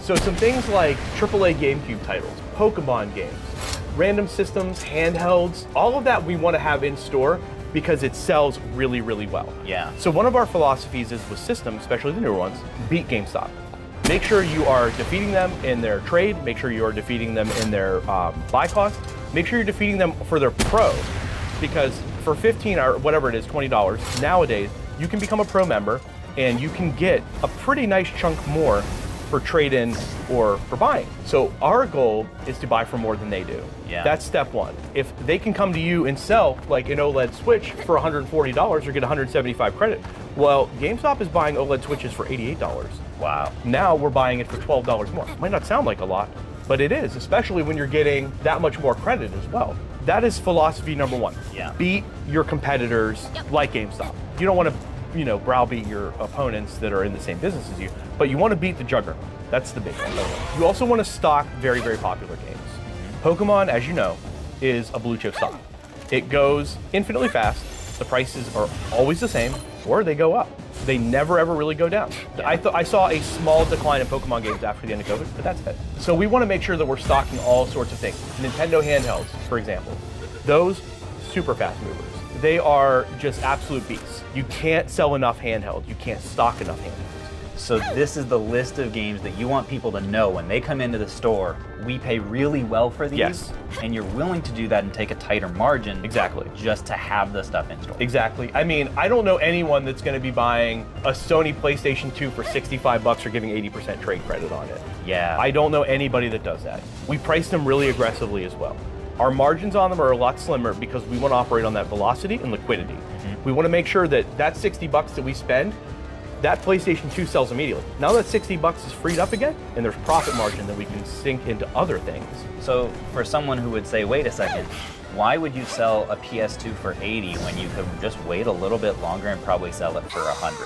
So some things like AAA GameCube titles, Pokemon games, random systems, handhelds, all of that we want to have in store because it sells really, really well. Yeah. So one of our philosophies is with systems, especially the newer ones, beat GameStop. Make sure you are defeating them in their trade, make sure you are defeating them in their buy cost, make sure you're defeating them for their pro, because for $15 or whatever it is, $20, nowadays, you can become a pro member and you can get a pretty nice chunk more for trade-in or for buying. So our goal is to buy for more than they do. Yeah. That's step one. If they can come to you and sell like an OLED Switch for $140 or get 175 credit, well, GameStop is buying OLED Switches for $88. Wow. Now we're buying it for $12 more. Might not sound like a lot, but it is, especially when you're getting that much more credit as well. That is philosophy number one. Yeah. Beat your competitors like GameStop. You don't want to browbeat your opponents that are in the same business as you, but you want to beat the juggernaut. That's the big one. You also want to stock very, very popular games. Pokemon, as you know, is a blue chip stock. It goes infinitely fast. The prices are always the same, or they go up. They never ever really go down. I saw a small decline in Pokemon games after the end of COVID, but that's it. So we want to make sure that we're stocking all sorts of things. Nintendo handhelds, for example. Those, super fast movers. They are just absolute beasts. You can't sell enough handhelds. You can't stock enough handhelds. So this is the list of games that you want people to know when they come into the store. We pay really well for these, Yes. And you're willing to do that and take a tighter margin, Exactly. just to have the stuff in store. Exactly. I mean, I don't know anyone that's going to be buying a Sony PlayStation 2 for $65 or giving 80% trade credit on it. Yeah. I don't know anybody that does that. We price them really aggressively as well. Our margins on them are a lot slimmer because we want to operate on that velocity and liquidity. We want to make sure that that $60 that we spend, that PlayStation 2 sells immediately. Now that $60 is freed up again, and there's profit margin that we can sink into other things. So for someone who would say, wait a second, why would you sell a PS2 for $80 when you could just wait a little bit longer and probably sell it for $100?